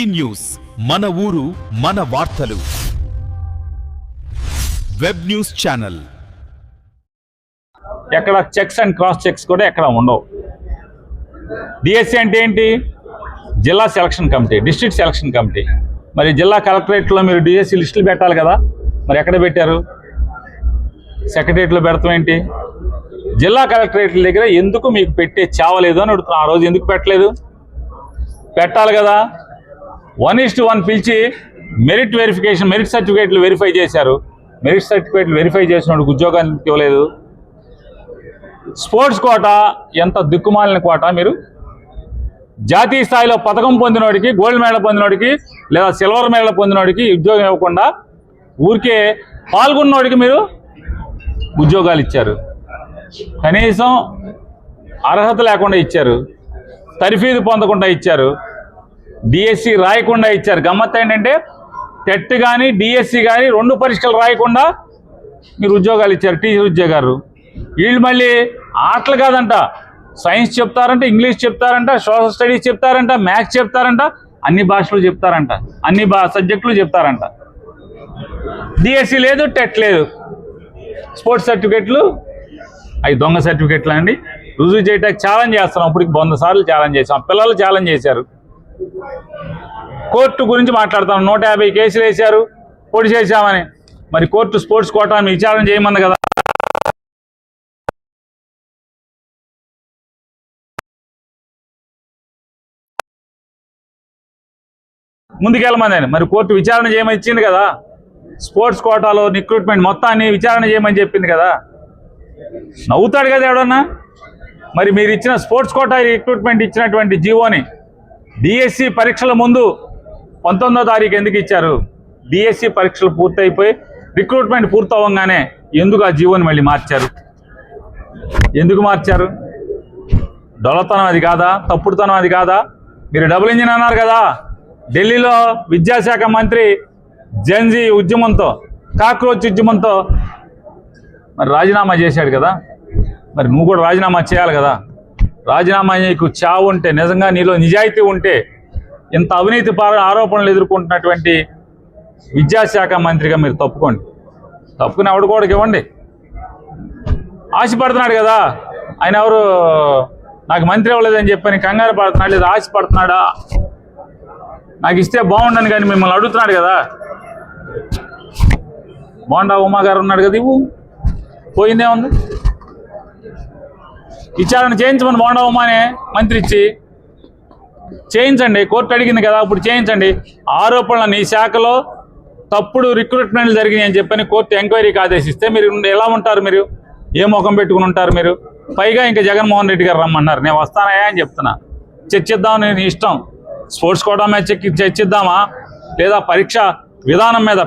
ఈ న్యూస్ మన ఊరు మన వార్తలు. Web news channel. ఎక్కడ చెక్స్ అండ్ క్రాస్ చెక్స్ కూడా ఎక్కడ ఉండవు. డిఎస్సి అంటే ఏంటి? జిల్లా selection committee, district selection committee. మరి జిల్లా కలెక్టరేట్లో మీరు డిఎస్సి లిస్టులు పెట్టాలి కదా, మరి ఎక్కడ పెట్టారు? సెక్రటరియట్లో పెడతాం ఏంటి? జిల్లా కలెక్టరేట్ల దగ్గర ఎందుకు మీకు పెట్టే చావలేదు అని అడుగుతున్నా. ఆ రోజు ఎందుకు పెట్టలేదు? పెట్టాలి కదా. 1:1 పిలిచి మెరిట్ వెరిఫికేషన్, మెరిట్ సర్టిఫికేట్లు వెరిఫై చేశారు. మెరిట్ సర్టిఫికేట్లు వెరిఫై చేసినప్పుడు ఉద్యోగానికి ఇవ్వలేదు. స్పోర్ట్స్ కోటా ఎంత దిక్కుమాలిన కోటా. మీరు జాతీయ స్థాయిలో పథకం పొందినోడికి, గోల్డ్ మెడల్ పొందినోడికి లేదా సిల్వర్ మెడల్ పొందినోడికి ఉద్యోగం ఇవ్వకుండా ఊరికే పాల్గొన్నోడికి మీరు ఉద్యోగాలు ఇచ్చారు. కనీసం అర్హత లేకుండా ఇచ్చారు, తర్ఫీదు పొందకుండా ఇచ్చారు, డిఎస్సి రాయకుండా ఇచ్చారు. గమ్మత్ ఏంటంటే టెట్ కానీ డిఎస్సి కానీ 2 పరీక్షలు రాయకుండా మీరు ఉద్యోగాలు ఇచ్చారు, టీచర్ ఉద్యోగాలు. వీళ్ళు మళ్ళీ ఆటలు కాదంట, సైన్స్ చెప్తారంట, ఇంగ్లీష్ చెప్తారంట, సోషల్ స్టడీస్ చెప్తారంట, మ్యాథ్స్ చెప్తారంట, అన్ని భాషలు చెప్తారంట, అన్ని సబ్జెక్టులు చెప్తారంట. డిఎస్సి లేదు, టెట్ లేదు. స్పోర్ట్స్ సర్టిఫికెట్లు అవి దొంగ సర్టిఫికెట్లు అండి. రుజువు చేయడానికి ఛాలెంజ్ చేస్తున్నాం. ఇప్పటికి 100 సార్లు ఛాలెంజ్ చేసాం. పిల్లలు ఛాలెంజ్ చేశారు. కోర్టు గురించి మాట్లాడతాం. 150 కేసులు వేశారు, పొడి చేశామని. మరి కోర్టు స్పోర్ట్స్ కోటాను విచారణ చేయమన్నది కదా. ముందుకెళ్ళమని మరి కోర్టు విచారణ చేయమని ఇచ్చింది కదా. స్పోర్ట్స్ కోటాలో రిక్రూట్మెంట్ మొత్తాన్ని విచారణ చేయమని చెప్పింది కదా. నవ్వుతాడు కదా ఎవడన్నా. మరి మీరు ఇచ్చిన స్పోర్ట్స్ కోటా రిక్రూట్మెంట్ ఇచ్చినటువంటి జీవోని డిఎస్సి పరీక్షల ముందు 19వ తారీఖు ఎందుకు ఇచ్చారు? డిఎస్సి పరీక్షలు పూర్తయిపోయి రిక్రూట్మెంట్ పూర్తవగానే ఎందుకు ఆ జీవోని మళ్ళీ మార్చారు? ఎందుకు మార్చారు? డొల్లతనం అది కాదా? తప్పుడుతనం అది కాదా? మీరు డబుల్ ఇంజిన్ అన్నారు కదా. ఢిల్లీలో విద్యాశాఖ మంత్రి జెన్జీ ఉద్యమంతో, కాక్రోచ్ ఉద్యమంతో మరి రాజీనామా చేశాడు కదా. మరి నువ్వు కూడా రాజీనామా చేయాలి కదా. రాజీనామా నీకు చావు ఉంటే, నిజంగా నీలో నిజాయితీ ఉంటే, ఇంత అవినీతి ఆరోపణలు ఎదుర్కొంటున్నటువంటి విద్యాశాఖ మంత్రిగా మీరు తప్పుకోండి. తప్పుకుని ఆవిడ కూడా ఇవ్వండి. ఆశపడుతున్నాడు కదా ఆయన. ఎవరు నాకు మంత్రి ఇవ్వలేదని చెప్పని కంగారు పడుతున్నాడు, లేదా ఆశపడుతున్నాడా? నాకు ఇస్తే బాగుండను కానీ మిమ్మల్ని అడుగుతున్నాడు కదా. బోండా ఉమా గారు ఉన్నాడు కదా, ఇవ్వు. పోయిందే ఉంది. విచారణ చేయించమని బోండా ఉమానే మంత్రి ఇచ్చి చేయించండి. కోర్టు అడిగింది కదా, ఇప్పుడు చేయించండి. ఆరోపణలు నీ శాఖలో తప్పుడు రిక్రూట్మెంట్లు జరిగినాయి అని చెప్పని కోర్టు ఎంక్వైరీకి ఆదేశిస్తే మీరు ఎలా ఉంటారు? మీరు ఏ ముఖం పెట్టుకుని ఉంటారు? మీరు పైగా ఇంకా జగన్మోహన్ రెడ్డి గారు రమ్మన్నారు. నేను వస్తానయా అని చెప్తున్నా. చర్చిద్దాం, నేను ఇష్టం. స్పోర్ట్స్ కోటా మీద చర్చిద్దామా, లేదా పరీక్ష విధానం మీద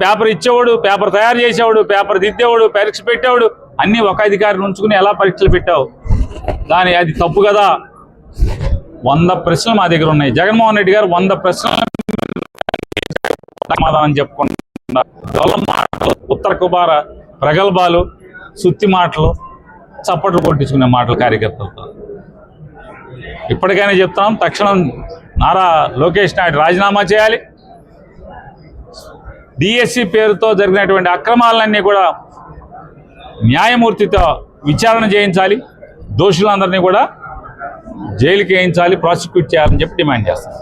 పేపర్ ఇచ్చేవాడు, పేపర్ తయారు చేసేవాడు, పేపర్ దిద్దేవాడు, పరీక్ష పెట్టేవాడు అన్నీ ఒక అధికారిని ఉంచుకుని ఎలా పరీక్షలు పెట్టావు? కానీ అది తప్పు కదా. 100 ప్రశ్నలు మా దగ్గర ఉన్నాయి. జగన్మోహన్ రెడ్డి గారు 100 ప్రశ్నలు సమాధానం చెప్పుకుంటా. డొల్ల మాటలు, ఉత్తర కుమార ప్రగల్భాలు, సుత్తి మాటలు, చప్పట్లు కొట్టించుకునే మాటలు కార్యకర్తలతో. ఇప్పటికైనా చెప్తున్నాం, తక్షణం నారా లోకేష్ నాయుడు రాజీనామా చేయాలి. డిఎస్సి పేరుతో జరిగినటువంటి అక్రమాలన్నీ కూడా న్యాయమూర్తితో విచారణ చేయించాలి. దోషులందరినీ కూడా జైలుకి వేయించాలి, ప్రాసిక్యూట్ చేయాలని చెప్పి డిమాండ్ చేస్తాం.